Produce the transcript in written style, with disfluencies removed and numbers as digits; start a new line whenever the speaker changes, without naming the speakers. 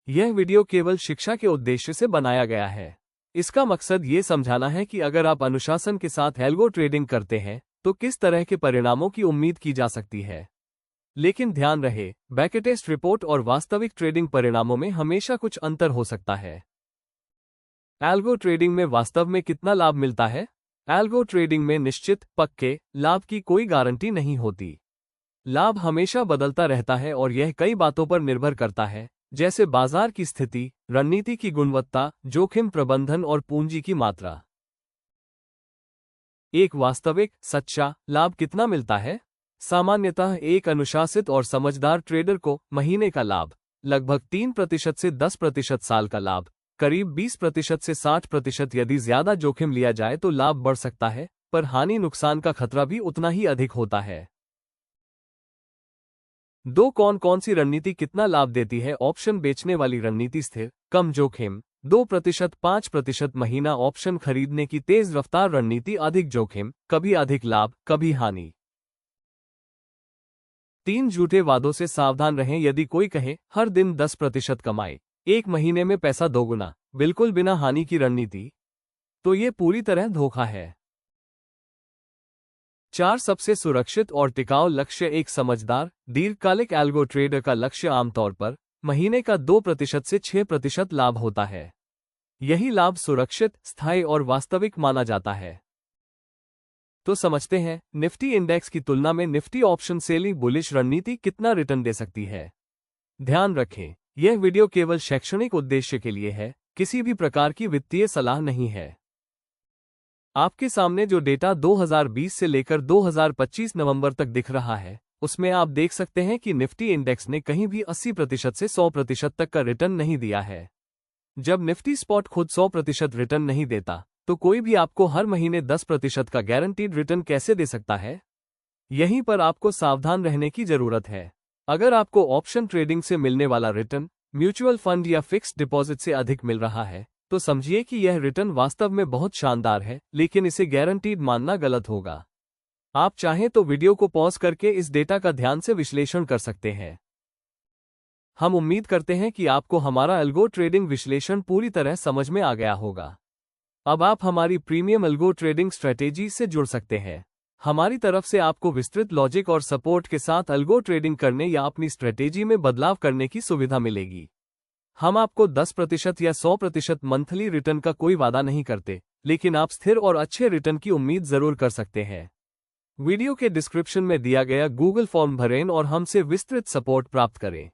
यह वीडियो केवल शिक्षा के उद्देश्य से बनाया गया है। इसका मकसद ये समझाना है कि अगर आप अनुशासन के साथ एल्गो ट्रेडिंग करते हैं तो किस तरह के परिणामों की उम्मीद की जा सकती है। लेकिन ध्यान रहे, बैकटेस्ट रिपोर्ट और वास्तविक ट्रेडिंग परिणामों में हमेशा कुछ अंतर हो सकता है। एल्गो ट्रेडिंग में वास्तव में कितना लाभ मिलता है? एल्गो ट्रेडिंग में निश्चित, पक्के लाभ की कोई गारंटी नहीं होती। लाभ हमेशा बदलता रहता है और यह कई बातों पर निर्भर करता है, जैसे बाजार की स्थिति, रणनीति की गुणवत्ता, जोखिम प्रबंधन और पूंजी की मात्रा। एक वास्तविक, सच्चा लाभ कितना मिलता है? सामान्यतः एक अनुशासित और समझदार ट्रेडर को महीने का लाभ लगभग 3% से 10%, साल का लाभ करीब 20% से 60%। यदि ज्यादा जोखिम लिया जाए तो लाभ बढ़ सकता है, पर हानि नुकसान का खतरा भी उतना ही अधिक होता है। कौन कौन सी रणनीति कितना लाभ देती है? ऑप्शन बेचने वाली रणनीति स्थिर, कम जोखिम 2%, 5%। महीना ऑप्शन खरीदने की तेज रफ्तार रणनीति अधिक जोखिम, कभी अधिक लाभ कभी हानि। 3 झूठे वादों से सावधान रहें। यदि कोई कहे हर दिन 10% कमाए, 1 महीने में पैसा दोगुना, बिल्कुल बिना हानि की रणनीति, तो ये पूरी तरह धोखा है। 4 सबसे सुरक्षित और टिकाऊ लक्ष्य। एक समझदार दीर्घकालिक एल्गो ट्रेडर का लक्ष्य आमतौर पर महीने का 2% से 6% लाभ होता है। यही लाभ सुरक्षित, स्थायी और वास्तविक माना जाता है। तो समझते हैं, निफ्टी इंडेक्स की तुलना में निफ्टी ऑप्शन सेलिंग बुलिश रणनीति कितना रिटर्न दे सकती है। ध्यान रखें, यह वीडियो केवल शैक्षणिक उद्देश्य के लिए है, किसी भी प्रकार की वित्तीय सलाह नहीं है। आपके सामने जो डेटा 2020 से लेकर 2025 नवंबर तक दिख रहा है, उसमें आप देख सकते हैं कि निफ्टी इंडेक्स ने कहीं भी 80% से 100% तक का रिटर्न नहीं दिया है। जब निफ्टी स्पॉट खुद 100% रिटर्न नहीं देता, तो कोई भी आपको हर महीने 10% का गारंटीड रिटर्न कैसे दे सकता है? यहीं पर आपको सावधान रहने की जरूरत है। अगर आपको ऑप्शन ट्रेडिंग से मिलने वाला रिटर्न म्यूचुअल फंड या फिक्स्ड डिपॉजिट से अधिक मिल रहा है, तो समझिए कि यह रिटर्न वास्तव में बहुत शानदार है, लेकिन इसे गारंटीड मानना गलत होगा। आप चाहें तो वीडियो को पॉज करके इस डेटा का ध्यान से विश्लेषण कर सकते हैं। हम उम्मीद करते हैं कि आपको हमारा एल्गो ट्रेडिंग विश्लेषण पूरी तरह समझ में आ गया होगा। अब आप हमारी प्रीमियम एल्गो ट्रेडिंग स्ट्रेटेजी से जुड़ सकते हैं। हमारी तरफ से आपको विस्तृत लॉजिक और सपोर्ट के साथ एल्गो ट्रेडिंग करने या अपनी स्ट्रेटेजी में बदलाव करने की सुविधा मिलेगी। हम आपको 10% या 100% मंथली रिटर्न का कोई वादा नहीं करते, लेकिन आप स्थिर और अच्छे रिटर्न की उम्मीद जरूर कर सकते हैं। वीडियो के डिस्क्रिप्शन में दिया गया गूगल फॉर्म भरें और हमसे विस्तृत सपोर्ट प्राप्त करें।